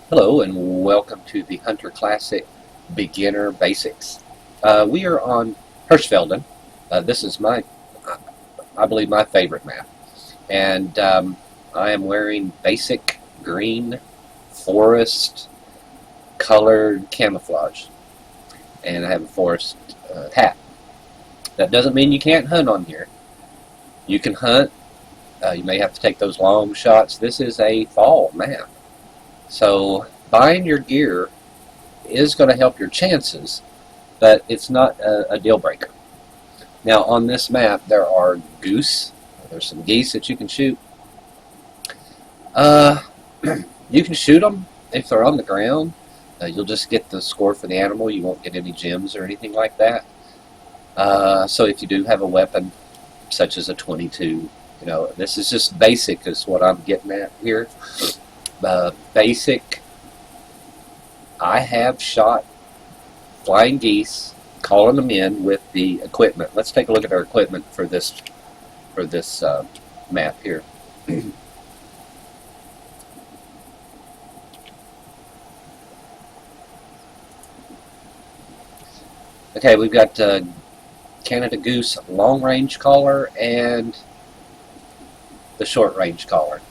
Hello and welcome to the Hunter Classic Beginner Basics. We are on Hirschfelden. This is I believe, my favorite map. And I am wearing basic green forest colored camouflage. And I have a forest hat. That doesn't mean you can't hunt on here. You can hunt. You may have to take those long shots. This is a fall map. So buying your gear is going to help your chances, but it's not a deal breaker. Now on this map there are goose. There's some geese that you can shoot. You can shoot them if they're on the ground. You'll just get the score for the animal. You won't get any gems or anything like that. So if you do have a weapon such as a 22, this is just basic is what I'm getting at here. Basic. I have shot flying geese, calling them in with the equipment. Let's take a look at our equipment for this map here. Okay, we've got Canada Goose long range caller and the short range caller.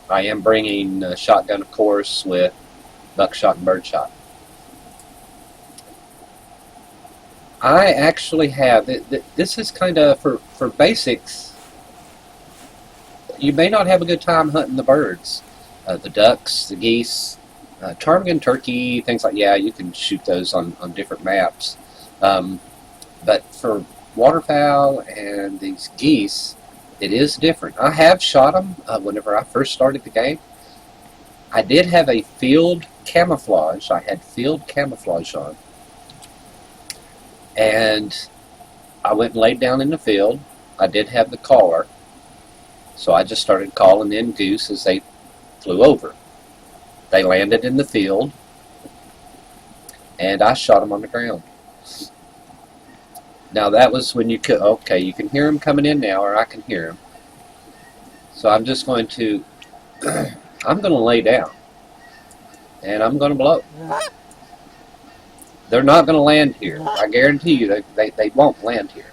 I am bringing a shotgun, of course, with buckshot and birdshot. I actually have, this is kind of, for basics, you may not have a good time hunting the birds. The ducks, the geese, ptarmigan, turkey, things like, yeah, you can shoot those on different maps. But for waterfowl and these geese, it is different. I have shot them whenever I first started the game. I did have a field camouflage. I had field camouflage on. And I went and laid down in the field. I did have the caller. So I just started calling in goose as they flew over. They landed in the field. And I shot them on the ground. Now that was when you could, okay, you can hear them coming in now, or I can hear them. So I'm just going to, I'm going to lay down. And I'm going to blow. They're not going to land here. I guarantee you they won't land here.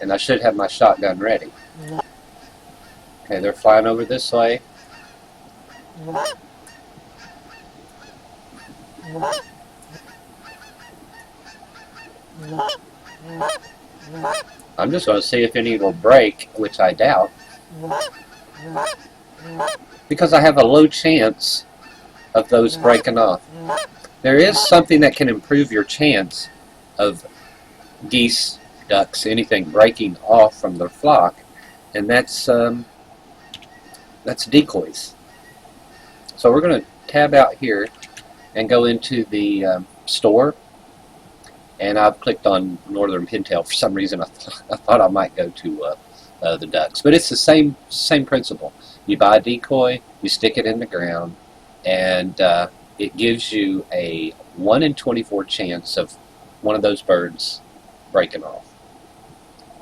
And I should have my shotgun ready. Okay, they're flying over this way. I'm just going to see if any will break, which I doubt, because I have a low chance of those breaking off. There is something that can improve your chance of geese, ducks, anything breaking off from their flock, and that's decoys. So we're going to tab out here and go into the store. And I've clicked on Northern Pintail. For some reason, I thought I might go to the ducks. But it's the same principle. You buy a decoy, you stick it in the ground, and it gives you a 1 in 24 chance of one of those birds breaking off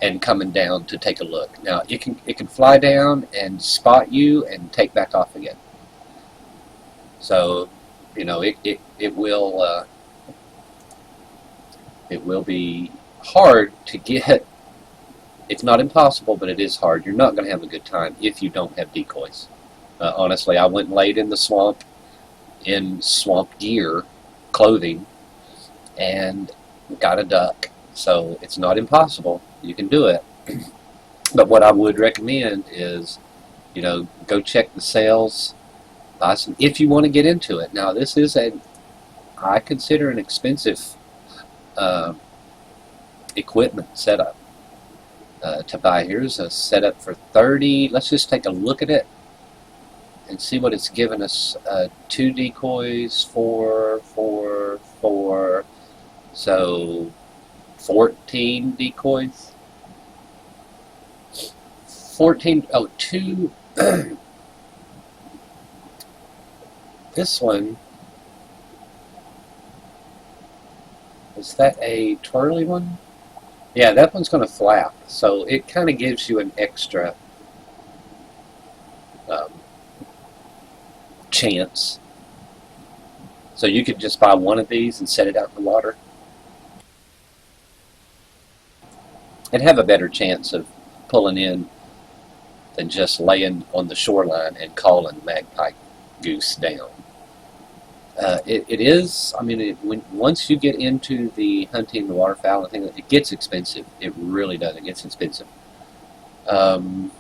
and coming down to take a look. Now, it can fly down and spot you and take back off again. So, it will be hard to get. It's not impossible, but it is hard. You're not going to have a good time if you don't have decoys. Honestly, I went and laid in the swamp in swamp gear, clothing, and got a duck. So it's not impossible. You can do it. But what I would recommend is, go check the sales, buy some, if you want to get into it. Now, this is I consider an expensive equipment setup to buy. Here's a setup for 30. Let's just take a look at it and see what it's given us. 2 decoys, 4, so 14 decoys. 14, 2. This one, is that a twirly one? Yeah, that one's going to flap, so it kind of gives you an extra um, chance. So you could just buy one of these and set it out in the water and have a better chance of pulling in than just laying on the shoreline and calling magpie goose down. It is, I mean, once you get into the hunting, the waterfowl, and things, it gets expensive. It really does. It gets expensive. Um,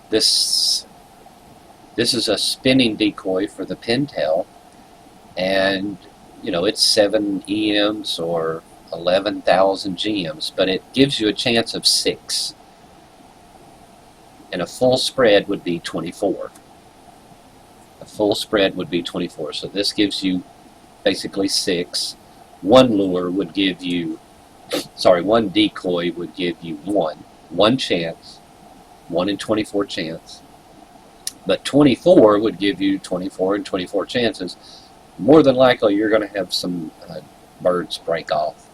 this is a spinning decoy for the pintail, and it's 7 EMs or 11,000 GMs, but it gives you a chance of 6, and a full spread would be 24. A full spread would be 24. So this gives you basically 6. One lure would give you, one decoy would give you one chance, 1 in 24 chance. But 24 would give you 24 and 24 chances. More than likely, you're going to have some birds break off.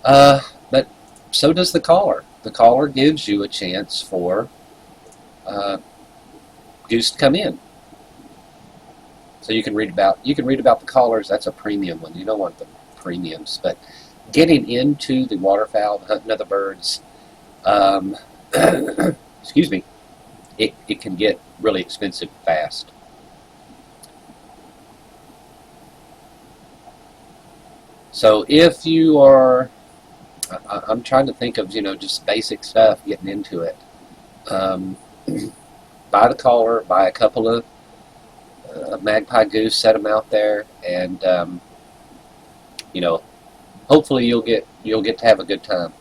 But so does the caller. The caller gives you a chance for goose to come in. So you can read about the callers. That's a premium one. You don't want the premiums, but getting into the waterfowl, hunting other birds, excuse me, it can get really expensive fast. So if you are, I'm trying to think of just basic stuff, getting into it. Buy the collar, buy a couple of magpie goose, set them out there, and hopefully you'll get to have a good time.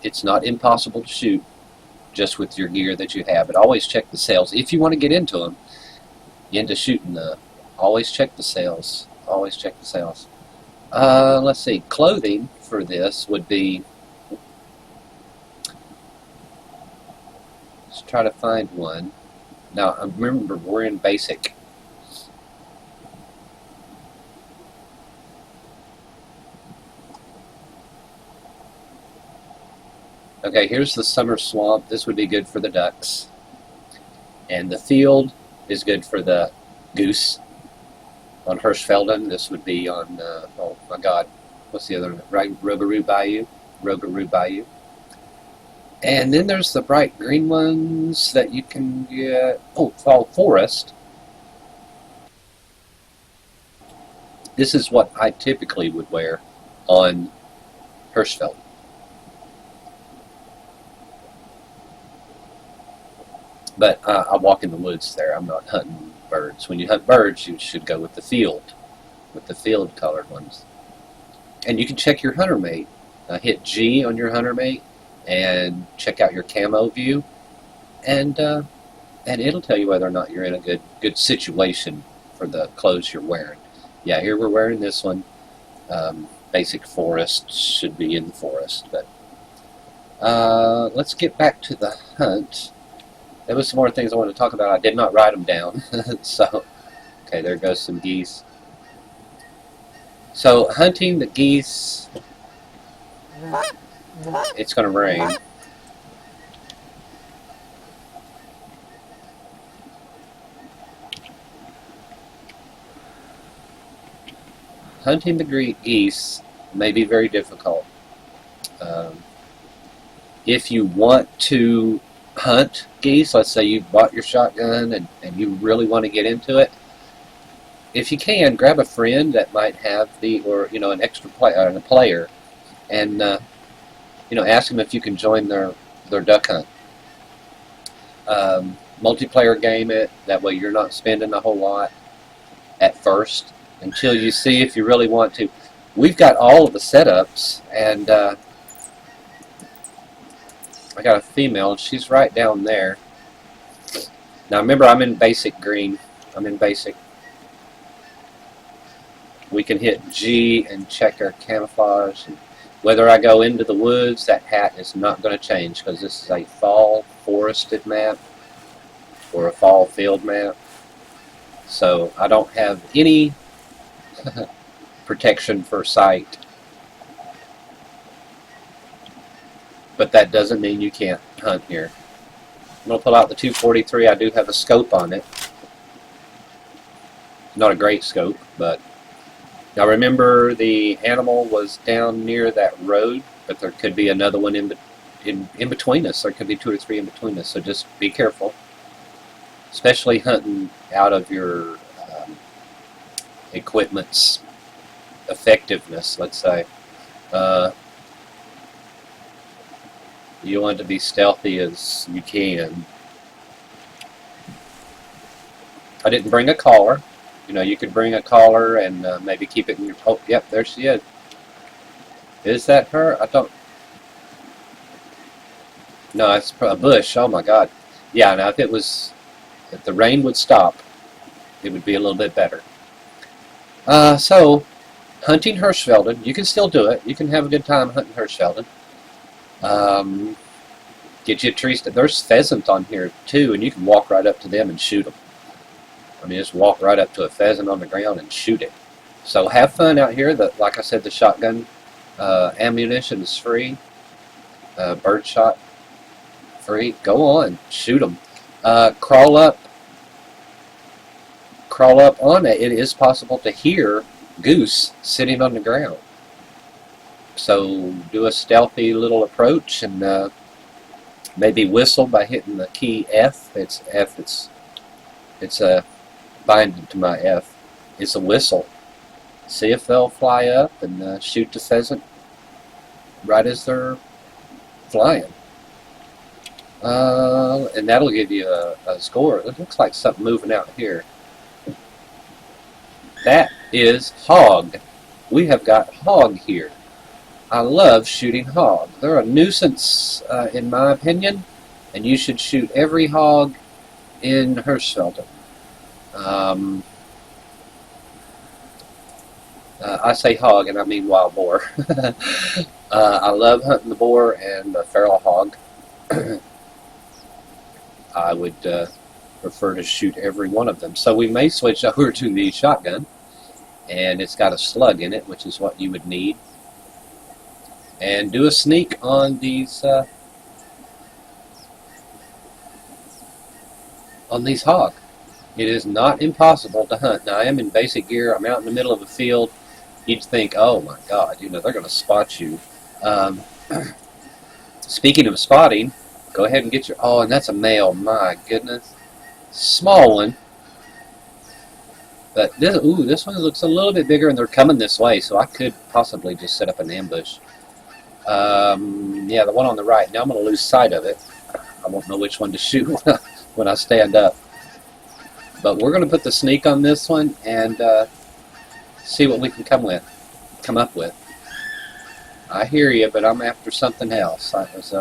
It's not impossible to shoot just with your gear that you have, but always check the sales if you want to get into them. Into shooting, always check the sales. Always check the sales. Let's see. Clothing for this would be. Let's try to find one. Now, remember, we're in basic. Okay, here's the summer swamp. This would be good for the ducks. And the field is good for the goose. On Hirschfelden, this would be on, oh my God, what's the other one? Right, Rougarou Bayou. And then there's the bright green ones that you can get. Oh, fall forest. This is what I typically would wear on Hirschfelden. But I walk in the woods there. I'm not hunting birds. When you hunt birds, you should go with the field colored ones. And you can check your hunter mate. Hit G on your hunter mate and check out your camo view, and it'll tell you whether or not you're in a good situation for the clothes you're wearing. Yeah, here we're wearing this one. Basic forest, should be in the forest. But let's get back to the hunt. There was some more things I wanted to talk about. I did not write them down. So, okay, there goes some geese. So, hunting the geese, it's going to rain. Hunting the geese may be very difficult. If you want to hunt geese, let's say you bought your shotgun and you really want to get into it, if you can, grab a friend that might have an extra player, and ask them if you can join their duck hunt. Multiplayer game it, that way you're not spending a whole lot at first until you see if you really want to. We've got all of the setups, and I got a female, and she's right down there. Now remember, I'm in basic green. I'm in basic. We can hit G and check our camouflage. And whether I go into the woods, that hat is not going to change because this is a fall forested map or a fall field map. So I don't have any protection for sight but that doesn't mean you can't hunt here. I'm going to pull out the 243. I do have a scope on it. Not a great scope, but now remember the animal was down near that road, but there could be another one in between us. There could be 2 or 3 in between us, so just be careful, especially hunting out of your equipment's effectiveness, let's say. You want to be stealthy as you can. I didn't bring a collar. You know, you could bring a collar and maybe keep it in your... Oh, yep, there she is. Is that her? I don't... No, it's a bush. Oh my God. Yeah, now if it was... If the rain would stop, it would be a little bit better. So, hunting Hirschfelden, you can still do it. You can have a good time hunting Hirschfelden. Get you a tree stand. There's pheasant on here too, and you can walk right up to them and shoot them. I mean, just walk right up to a pheasant on the ground and shoot it. So have fun out here. Like I said, the shotgun ammunition is free. Bird shot free. Go on, shoot them. Crawl up on it. It is possible to hear goose sitting on the ground. So do a stealthy little approach and maybe whistle by hitting the key F. It's F. It's a binding to my F. It's a whistle. See if they'll fly up and shoot the pheasant right as they're flying. And that'll give you a score. It looks like something moving out here. That is hog. We have got hog here. I love shooting hog. They're a nuisance, in my opinion, and you should shoot every hog in Hirschfelden. I say hog, and I mean wild boar. I love hunting the boar and the feral hog. I would prefer to shoot every one of them. So we may switch over to the shotgun, and it's got a slug in it, which is what you would need. And do a sneak on these hog. It is not impossible to hunt. Now I am in basic gear. I'm out in the middle of a field. You'd think, oh my God, you know, they're going to spot you. Speaking of spotting, go ahead and get your... Oh, and that's a male. My goodness, small one. But this one looks a little bit bigger, and they're coming this way, so I could possibly just set up an ambush. Yeah, the one on the right. Now I'm going to lose sight of it. I won't know which one to shoot when I stand up. But we're going to put the sneak on this one and see what we can come up with. I hear you, but I'm after something else. I was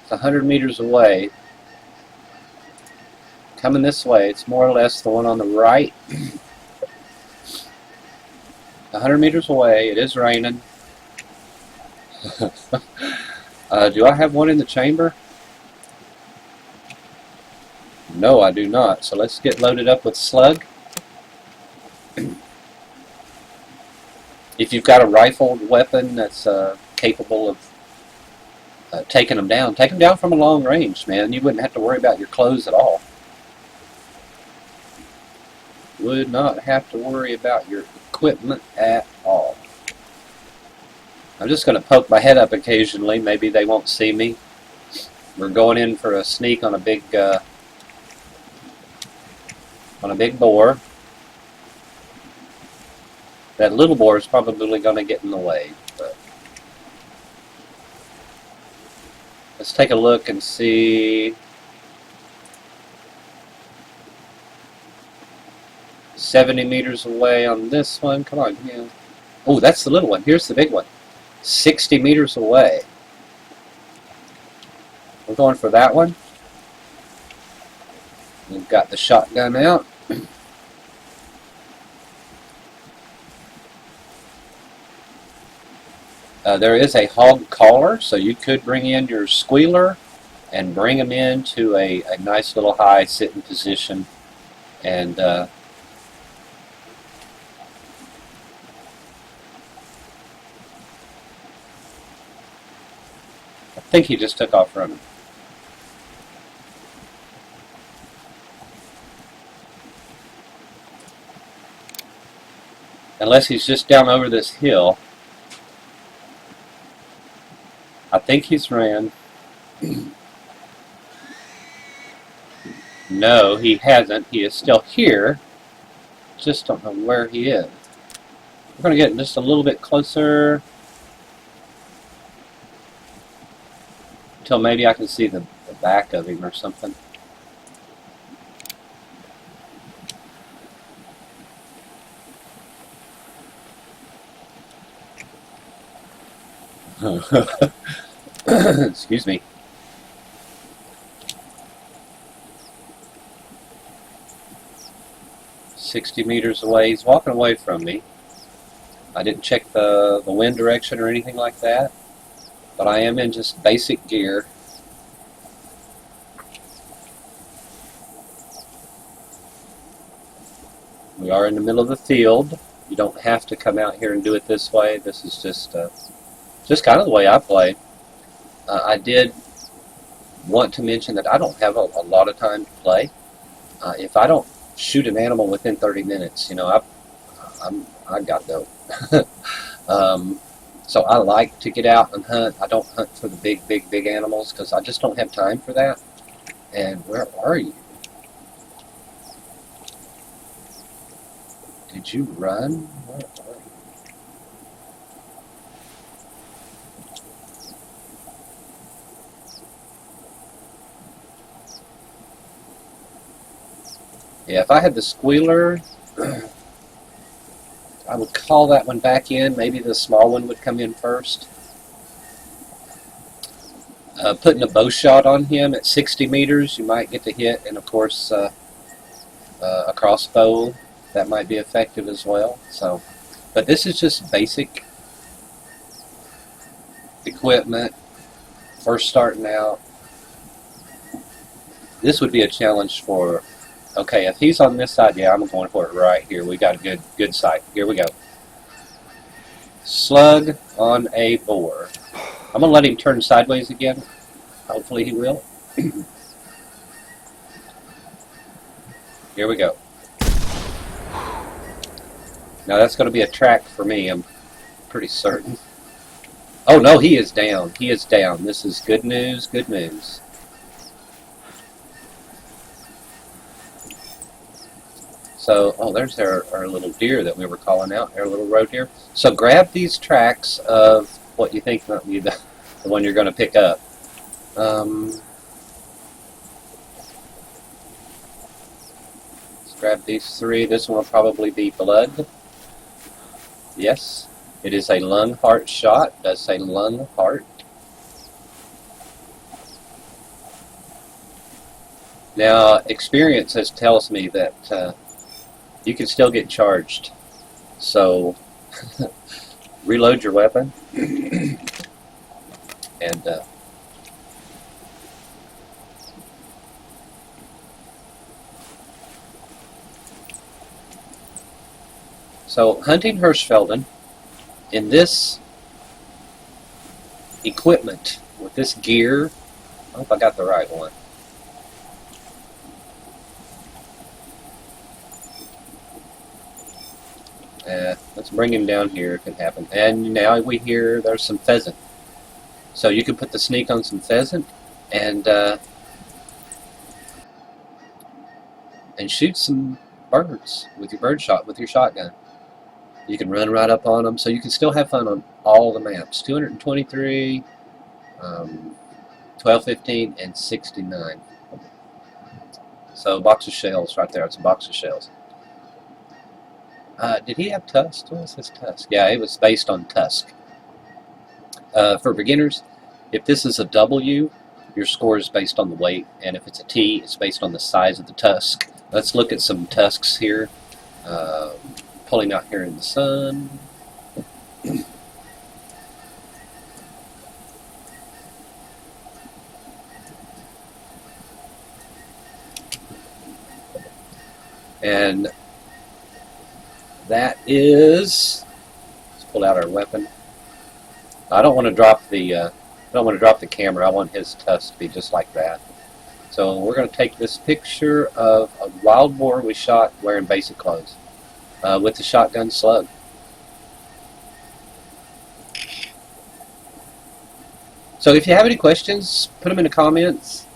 it's 100 meters away. Coming this way. It's more or less the one on the right. 100 meters away. It is raining. Do I have one in the chamber? No, I do not. So let's get loaded up with slug. If you've got a rifled weapon that's capable of taking them down, take them down from a long range, man. You wouldn't have to worry about your clothes at all. Would not have to worry about your equipment at all. I'm just going to poke my head up occasionally. Maybe they won't see me. We're going in for a sneak on a big boar. That little boar is probably going to get in the way. But let's take a look and see. 70 meters away on this one. Come on. Yeah. Oh, that's the little one. Here's the big one. 60 meters away. We're going for that one. We've got the shotgun out. There is a hog collar, so you could bring in your squealer and bring them into a nice little high sitting position. And I think he just took off running. Unless he's just down over this hill. I think he's ran. No, he hasn't. He is still here. Just don't know where he is. We're going to get just a little bit closer until maybe I can see the back of him or something. Excuse me. "60 meters away." He's walking away from me. I didn't check the wind direction or anything like that, but I am in just basic gear. We are in the middle of the field. You don't have to come out here and do it this way. This is just kind of the way I play. I did want to mention that I don't have a lot of time to play. If I don't shoot an animal within 30 minutes, you know, I got dope. So I like to get out and hunt. I don't hunt for the big animals because I just don't have time for that. And where are you? Did you run? Where are you? Yeah, if I had the squealer, I would call that one back in. Maybe the small one would come in first. Putting a bow shot on him at 60 meters, you might get to hit, and of course a crossbow, that might be effective as well. So, but this is just basic equipment, first starting out. This would be a challenge for, okay, if he's on this side, yeah, I'm going for it right here. We got a good sight. Here we go. Slug on a boar. I'm going to let him turn sideways again. Hopefully he will. Here we go. Now that's going to be a track for me, I'm pretty certain. Oh no, he is down. He is down. This is good news, good news. So, oh, there's our little deer that we were calling out, our little roe deer. So grab these tracks of what you think might be the one you're going to pick up. Let's grab these three. This one will probably be blood. Yes, it is a lung heart shot. It does say lung heart. Now, experience tells me that you can still get charged. So, reload your weapon. And so, hunting Hirschfelden in this equipment, with this gear, I hope I got the right one. Let's bring him down here if it happens. And now we hear there's some pheasant. So you can put the sneak on some pheasant and shoot some birds with your bird shot, with your shotgun. You can run right up on them, so you can still have fun on all the maps. 223, 1215, and 69. So box of shells right there. It's a box of shells. Did he have tusk? What was his tusk? Yeah, it was based on tusk. For beginners, if this is a W, your score is based on the weight, and if it's a T, it's based on the size of the tusk. Let's look at some tusks here. Pulling out here in the sun. And that is, let's pull out our weapon. I don't want to drop the camera. I want his tusks to be just like that. So we're going to take this picture of a wild boar we shot wearing basic clothes with the shotgun slug. So if you have any questions, put them in the comments.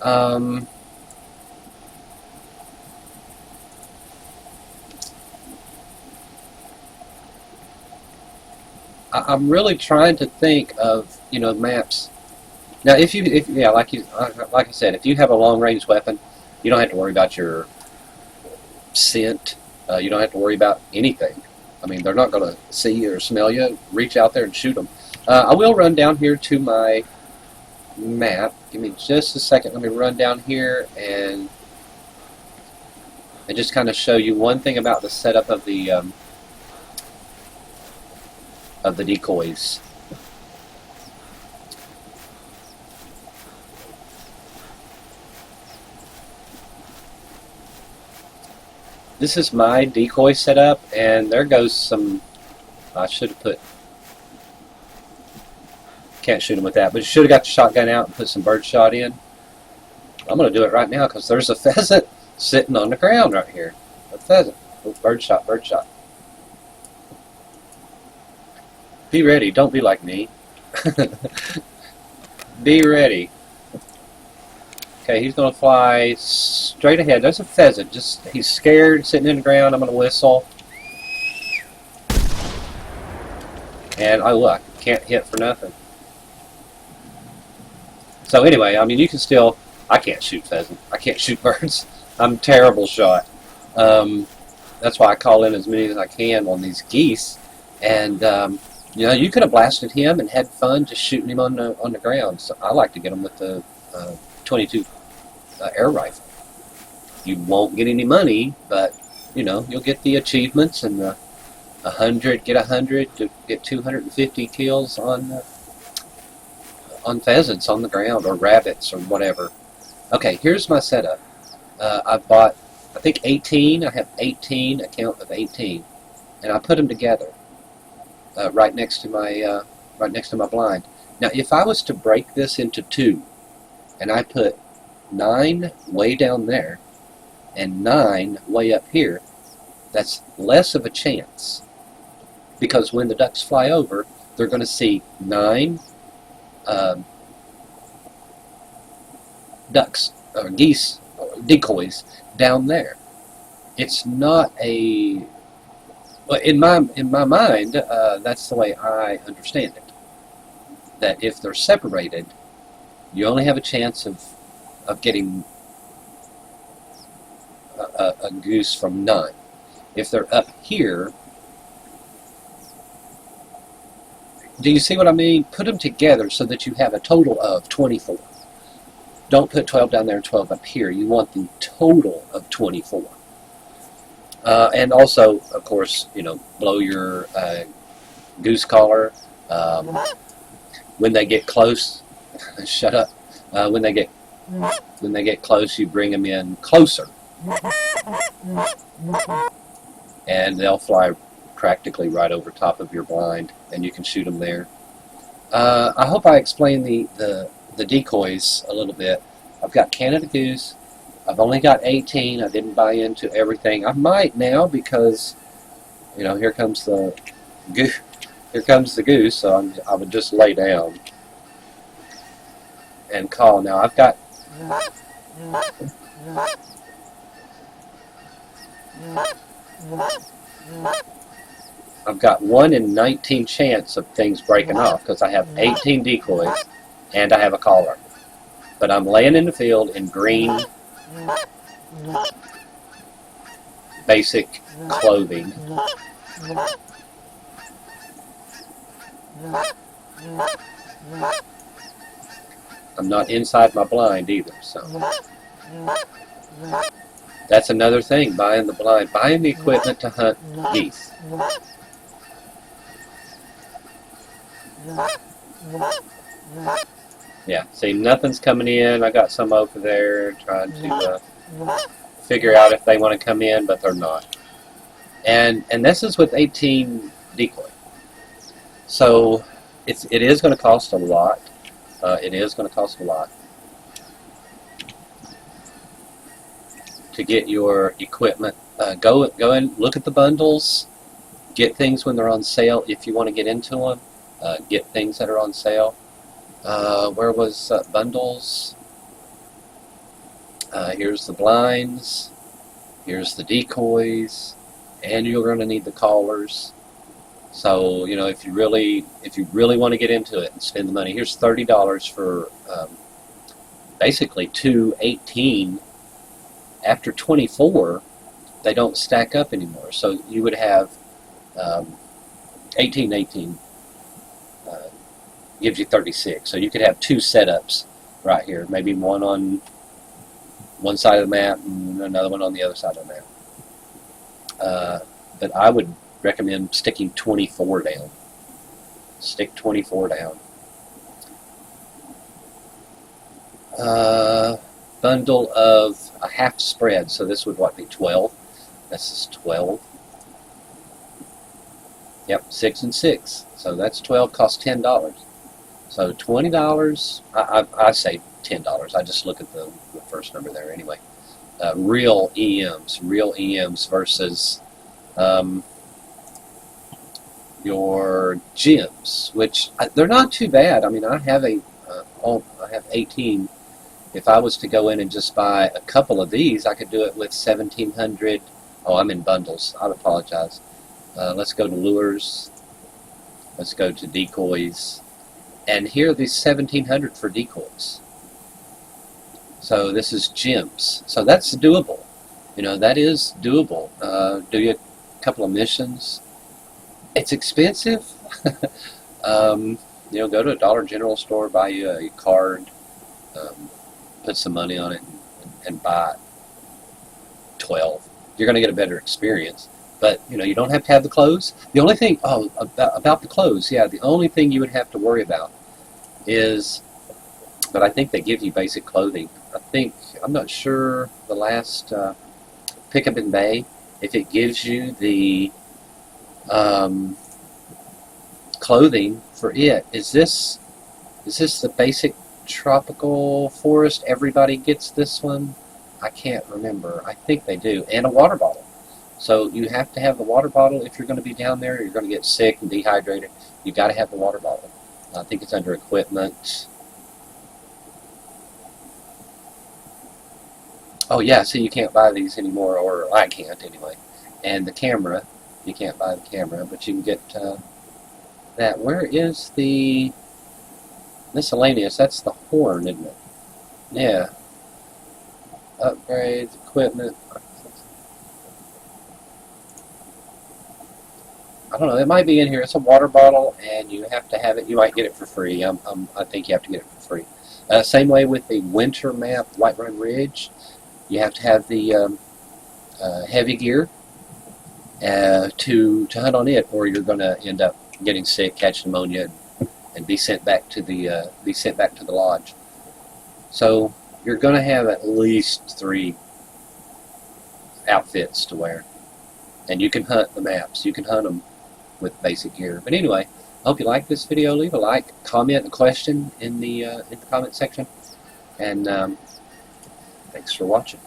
I'm really trying to think of, you know, maps. Now, like I said, if you have a long-range weapon, you don't have to worry about your scent. You don't have to worry about anything. I mean, they're not going to see you or smell you. Reach out there and shoot them. I will run down here to my map. Give me just a second. Let me run down here and just kind of show you one thing about the setup of the decoys. This is my decoy setup, and there goes some. I should have put. Can't shoot him with that, but you should have got the shotgun out and put some bird shot in. I'm going to do it right now because there's a pheasant sitting on the ground right here. A pheasant. Oh, bird shot, bird shot. Be ready. Don't be like me. Be ready. Okay, he's going to fly straight ahead. There's a pheasant. He's scared, sitting in the ground. I'm going to whistle. And oh look, can't hit for nothing. So anyway, I mean, you can still. I can't shoot pheasant. I can't shoot birds. I'm a terrible shot. That's why I call in as many as I can on these geese. And you know, you could have blasted him and had fun just shooting him on the ground. So I like to get him with the 22 air rifle. You won't get any money, but you know, you'll get the achievements and the 100, get 100 to get 250 kills on pheasants on the ground or rabbits or whatever. Okay, here's my setup. I bought, I think 18. I have 18, a count of 18, and I put them together right next to my blind. Now, if I was to break this into two, and I put 9 way down there and 9 way up here, that's less of a chance, because when the ducks fly over, they're going to see 9 ducks or geese or decoys down there. It's not a, well, in my mind, that's the way I understand it. That if they're separated, you only have a chance of getting a goose from 9. If they're up here, do you see what I mean? Put them together so that you have a total of 24. Don't put 12 down there and 12 up here. You want the total of 24. And also, of course, you know, blow your goose collar. When they get close, shut up. When they get close, you bring them in closer, and they'll fly practically right over top of your blind, and you can shoot them there. I hope I explained the decoys a little bit. I've got Canada goose. I've only got 18. I didn't buy into everything. I might now because, you know, here comes the goose. Here comes the goose. So I would just lay down and call. Now I've got. I've got 1 in 19 chance of things breaking off because I have 18 decoys and I have a caller. But I'm laying in the field in green basic clothing. I'm not inside my blind either, so that's another thing, buying the blind, buying the equipment to hunt geese. Yeah, see, nothing's coming in. I got some over there trying to figure out if they want to come in, but they're not. And this is with 18 Decoy. So it is going to cost a lot. It is going to cost a lot to get your equipment. Go and look at the bundles. Get things when they're on sale if you want to get into them. Get things that are on sale. Where was bundles? Here's the blinds. Here's the decoys, and you're going to need the collars. So you know, if you really want to get into it and spend the money, here's $30 for basically 218. After 24, they don't stack up anymore. So you would have 18 gives you 36. So you could have two setups right here, maybe one on one side of the map and another one on the other side of the map. But I would recommend sticking 24 down. Stick 24 down. Bundle of a half spread, so this would be 12. This is 12. Yep, 6 and 6. So that's 12. Costs $10. So $20. I say $10. I just look at the first number there anyway. Real EMs versus your gems, which they're not too bad. I mean, I have 18. If I was to go in and just buy a couple of these, I could do it with 1,700. Oh, I'm in bundles. I apologize. Let's go to lures. Let's go to decoys. And here are these 1,700 for decoys. So this is gems. So that's doable. You know, that is doable. Do you a couple of missions? It's expensive. You know, go to a Dollar General store, buy you a card, put some money on it, and buy 12. You're going to get a better experience. But, you know, you don't have to have the clothes. The only thing, about the clothes, yeah, the only thing you would have to worry about is, but I think they give you basic clothing. I'm not sure the last Pickup in Bay, if it gives you the clothing for it. Is this the basic tropical forest? Everybody gets this one? I can't remember. I think they do. And a water bottle. So you have to have the water bottle if you're going to be down there. You're going to get sick and dehydrated. You've got to have the water bottle. I think it's under equipment. Oh yeah, see, you can't buy these anymore, or I can't anyway. And the camera, you can't buy the camera, but you can get that. Where is the miscellaneous? That's the horn, isn't it? Yeah. Upgrades, equipment. I don't know, it might be in here. It's a water bottle, and you have to have it. You might get it for free. I think you have to get it for free. Same way with the winter map, White Run Ridge. You have to have the heavy gear to hunt on it, or you're going to end up getting sick, catch pneumonia, and be sent back to the lodge. So you're going to have at least 3 outfits to wear, and you can hunt the maps. You can hunt them with basic gear. But anyway, I hope you like this video. Leave a like, comment, a question in the comment section, and thanks for watching.